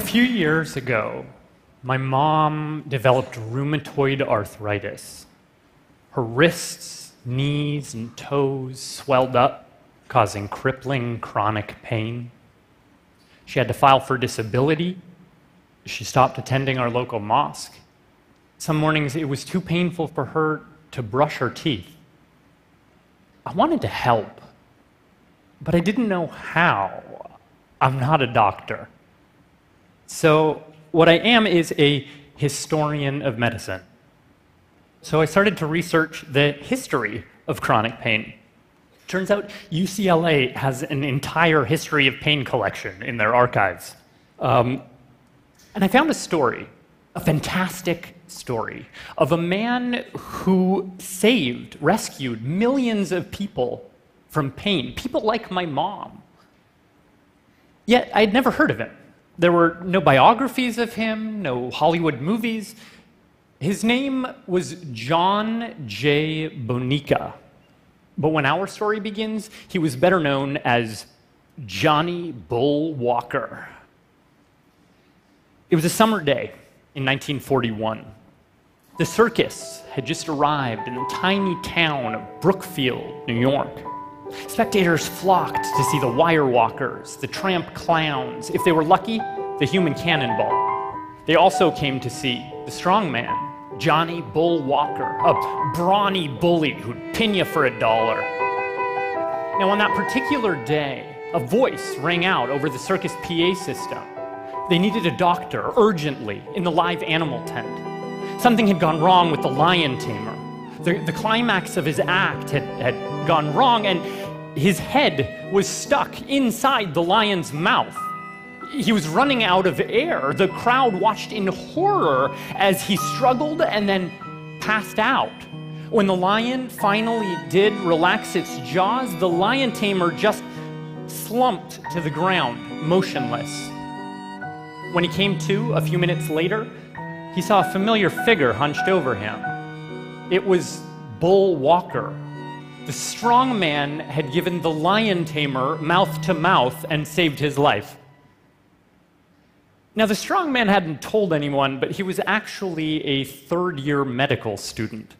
few years ago, my mom developed rheumatoid arthritis. Her wrists, knees, and toes swelled up, causing crippling chronic pain. She had to file for disability. She stopped attending our local mosque. Some mornings, it was too painful for her to brush her teeth. I wanted to help, but I didn't know how. I'm not a doctor. So what I am is a historian of medicine. So I started to research the history of chronic pain. Turns out UCLA has an entire history of pain collection in their archives. And I found a story, a fantastic story, of a man who rescued millions of people from pain, people like my mom. Yet I'd never heard of him. There were no biographies of him, no Hollywood movies. His name was John J. Bonica. But when our story begins, he was better known as Johnny Bull Walker. It was a summer day in 1941. The circus had just arrived in the tiny town of Brookfield, New York. Spectators flocked to see the wire walkers, the tramp clowns, if they were lucky, the human cannonball. They also came to see the strong man, Johnny Bull Walker, a brawny bully who'd pin you for $1. Now, on that particular day, a voice rang out over the circus PA system. They needed a doctor urgently in the live animal tent. Something had gone wrong with the lion tamer. The climax of his act had gone wrong, and his head was stuck inside the lion's mouth. He was running out of air. The crowd watched in horror as he struggled and then passed out. When the lion finally did relax its jaws, the lion tamer just slumped to the ground, motionless. When he came to a few minutes later, he saw a familiar figure hunched over him. It was Bull Walker. The strong man had given the lion tamer mouth to mouth and saved his life. Now, the strong man hadn't told anyone, but he was actually a third-year medical student.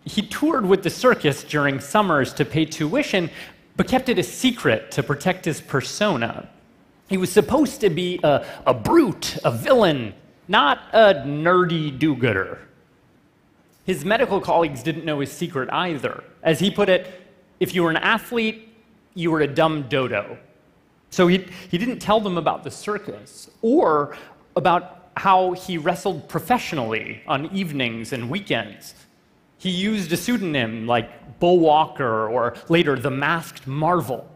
He toured with the circus during summers to pay tuition, but kept it a secret to protect his persona. He was supposed to be a brute, a villain, not a nerdy do-gooder. His medical colleagues didn't know his secret either. As he put it, if you were an athlete, you were a dumb dodo. So he didn't tell them about the circus or about how he wrestled professionally on evenings and weekends. He used a pseudonym like Bull Walker or later the Masked Marvel.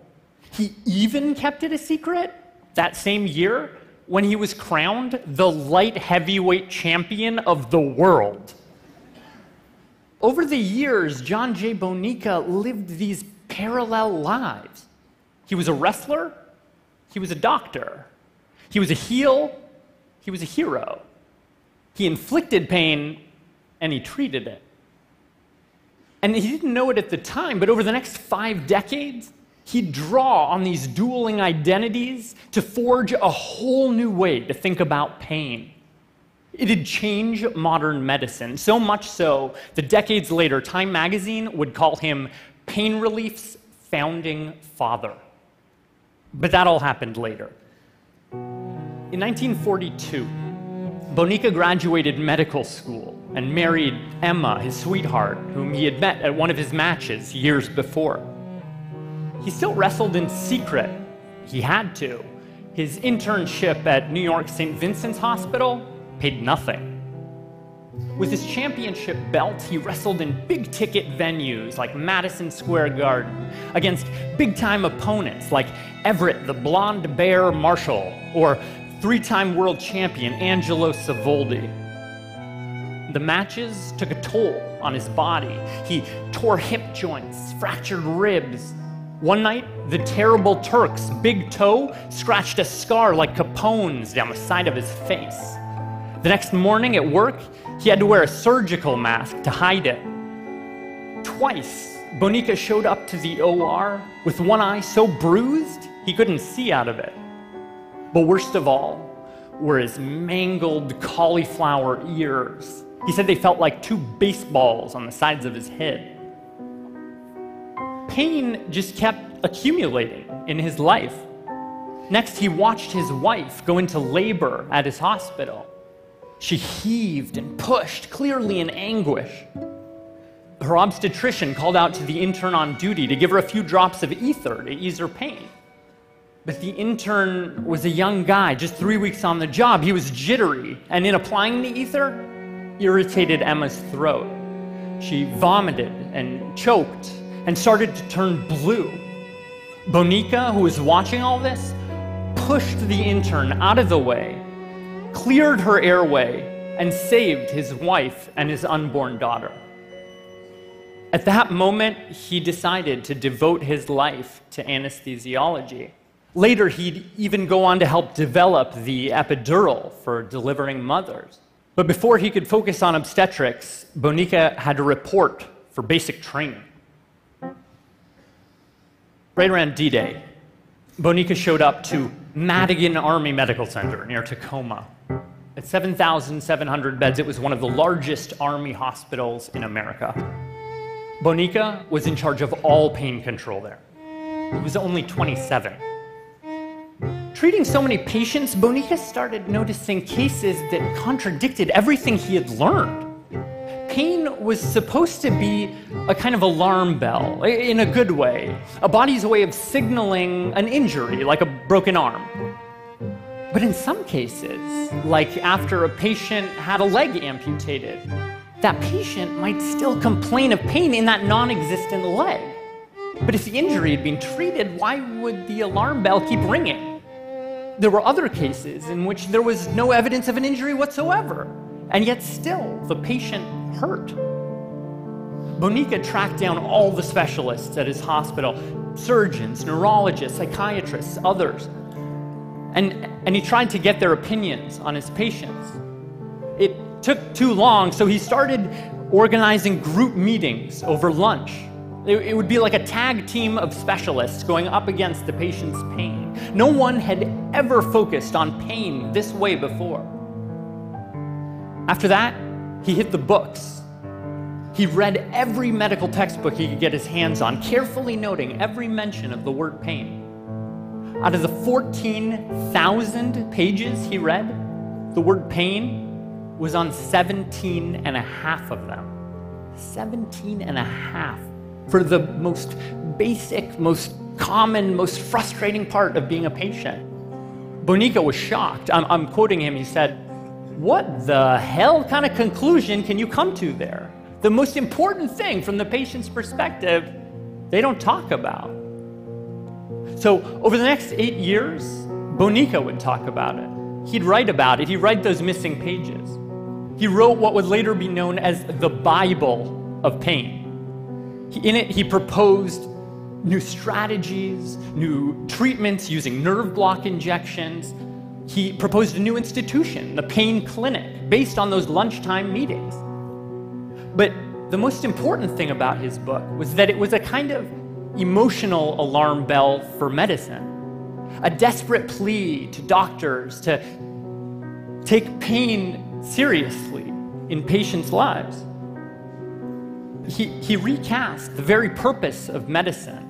He even kept it a secret that same year when he was crowned the light heavyweight champion of the world. Over the years, John J. Bonica lived these parallel lives. He was a wrestler, he was a doctor, he was a heel, he was a hero. He inflicted pain, and he treated it. And he didn't know it at the time, but over the next 5 decades, he'd draw on these dueling identities to forge a whole new way to think about pain. It'd change modern medicine, so much so that decades later, Time magazine would call him pain relief's founding father. But that all happened later. In 1942, Bonica graduated medical school and married Emma, his sweetheart, whom he had met at one of his matches years before. He still wrestled in secret. He had to. His internship at New York St. Vincent's Hospital paid nothing. With his championship belt, he wrestled in big-ticket venues like Madison Square Garden against big-time opponents like Everett the Blonde Bear Marshall or 3-time world champion Angelo Savoldi. The matches took a toll on his body. He tore hip joints, fractured ribs. One night, the Terrible Turk's big toe scratched a scar like Capone's down the side of his face. The next morning at work, he had to wear a surgical mask to hide it. Twice, Bonica showed up to the OR with one eye so bruised he couldn't see out of it. But worst of all, were his mangled cauliflower ears. He said they felt like two baseballs on the sides of his head. Pain just kept accumulating in his life. Next, he watched his wife go into labor at his hospital. She heaved and pushed, clearly in anguish. Her obstetrician called out to the intern on duty to give her a few drops of ether to ease her pain. But the intern was a young guy, just 3 weeks on the job. He was jittery, and in applying the ether, irritated Emma's throat. She vomited and choked and started to turn blue. Bonica, who was watching all this, pushed the intern out of the way, cleared her airway, and saved his wife and his unborn daughter. At that moment, he decided to devote his life to anesthesiology. Later, he'd even go on to help develop the epidural for delivering mothers. But before he could focus on obstetrics, Bonica had to report for basic training. Right around D-Day, Bonica showed up to Madigan Army Medical Center near Tacoma. At 7,700 beds, it was one of the largest Army hospitals in America. Bonica was in charge of all pain control there. He was only 27. Treating so many patients, Bonica started noticing cases that contradicted everything he had learned. Pain was supposed to be a kind of alarm bell, in a good way, a body's way of signaling an injury, like a broken arm. But in some cases, like after a patient had a leg amputated, that patient might still complain of pain in that non-existent leg. But if the injury had been treated, why would the alarm bell keep ringing? There were other cases in which there was no evidence of an injury whatsoever, and yet still the patient hurt. Bonica tracked down all the specialists at his hospital, surgeons, neurologists, psychiatrists, others, and he tried to get their opinions on his patients. It took too long, so he started organizing group meetings over lunch. It would be like a tag team of specialists going up against the patient's pain. No one had ever focused on pain this way before. After that, he hit the books. He read every medical textbook he could get his hands on, carefully noting every mention of the word pain. Out of the 14,000 pages he read, the word pain was on 17 and a half of them. 17 and a half. For the most basic, most common, most frustrating part of being a patient. Bonica was shocked. I'm quoting him. He said, "What the hell kind of conclusion can you come to there? The most important thing from the patient's perspective, they don't talk about." So over the next 8 years, Bonica would talk about it. He'd write about it. He'd write those missing pages. He wrote what would later be known as the Bible of pain. In it, he proposed new strategies, new treatments using nerve block injections. He proposed a new institution, the pain clinic, based on those lunchtime meetings. But the most important thing about his book was that it was a kind of emotional alarm bell for medicine, a desperate plea to doctors to take pain seriously in patients' lives. He recast the very purpose of medicine.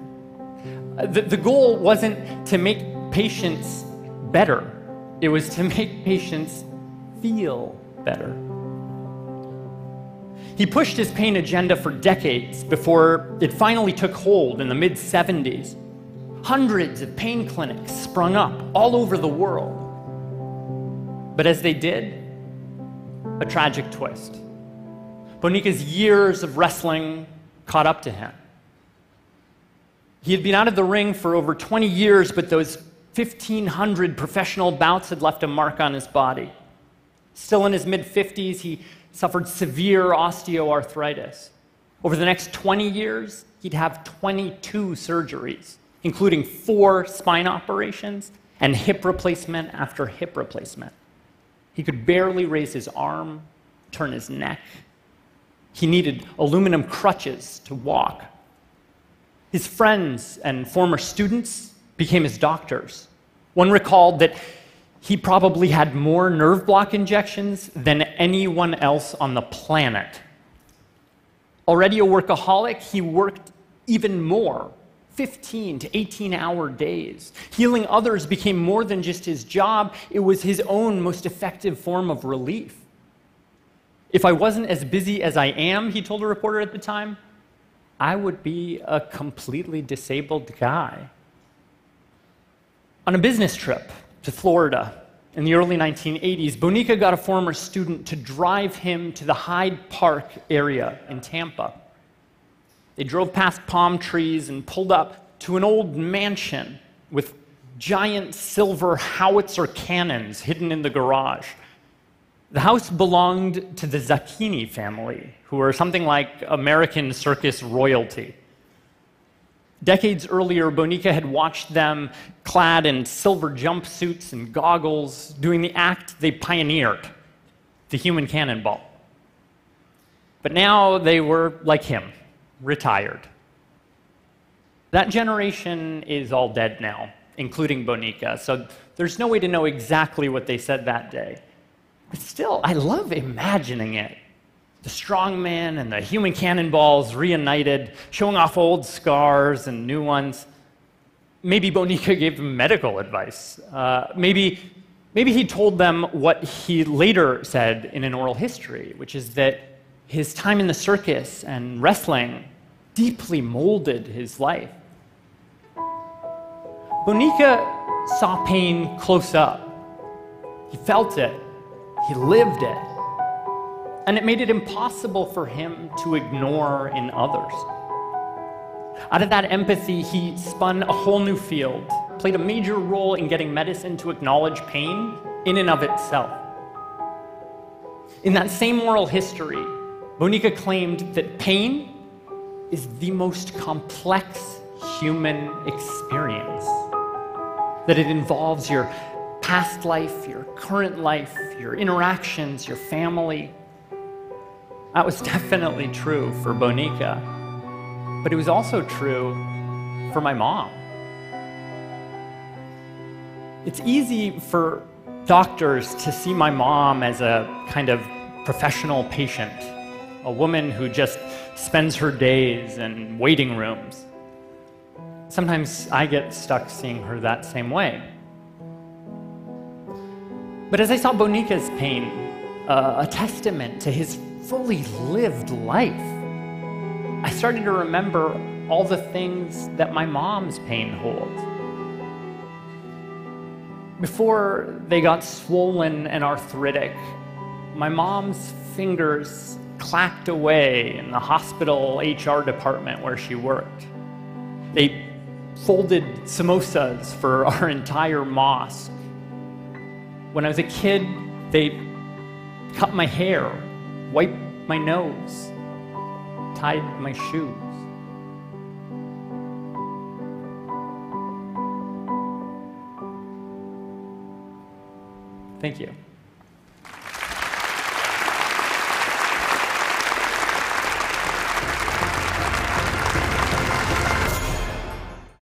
The goal wasn't to make patients better. It was to make patients feel better. He pushed his pain agenda for decades before it finally took hold in the mid-70s. Hundreds of pain clinics sprung up all over the world. But as they did, a tragic twist. Bonica's years of wrestling caught up to him. He had been out of the ring for over 20 years, but those 1,500 professional bouts had left a mark on his body. Still in his mid-50s, he suffered severe osteoarthritis. Over the next 20 years, he'd have 22 surgeries, including 4 spine operations and hip replacement after hip replacement. He could barely raise his arm, turn his neck. He needed aluminum crutches to walk. His friends and former students became his doctors. One recalled that He probably had more nerve block injections than anyone else on the planet. Already a workaholic, he worked even more, 15 to 18-hour days. Healing others became more than just his job, it was his own most effective form of relief. If I wasn't as busy as I am, he told a reporter at the time, I would be a completely disabled guy. On a business trip to Florida in the early 1980s, Bonica got a former student to drive him to the Hyde Park area in Tampa. They drove past palm trees and pulled up to an old mansion with giant silver howitzer cannons hidden in the garage. The house belonged to the Zacchini family, who were something like American circus royalty. Decades earlier, Bonica had watched them clad in silver jumpsuits and goggles, doing the act they pioneered, the human cannonball. But now they were like him, retired. That generation is all dead now, including Bonica, so there's no way to know exactly what they said that day. But still, I love imagining it. The strongman and the human cannonballs reunited, showing off old scars and new ones. Maybe Bonica gave them medical advice. Maybe he told them what he later said in an oral history, which is that his time in the circus and wrestling deeply molded his life. Bonica saw pain close up. He felt it. He lived it. And it made it impossible for him to ignore in others. Out of that empathy, he spun a whole new field, played a major role in getting medicine to acknowledge pain in and of itself. In that same oral history, Bonica claimed that pain is the most complex human experience, that it involves your past life, your current life, your interactions, your family. That was definitely true for Bonica, but it was also true for my mom. It's easy for doctors to see my mom as a kind of professional patient, a woman who just spends her days in waiting rooms. Sometimes I get stuck seeing her that same way. But as I saw Bonica's pain, a testament to his fully lived life, I started to remember all the things that my mom's pain holds. Before they got swollen and arthritic, my mom's fingers clacked away in the hospital HR department where she worked. They folded samosas for our entire mosque. When I was a kid, they cut my hair, wiped my nose, tied my shoes. Thank you.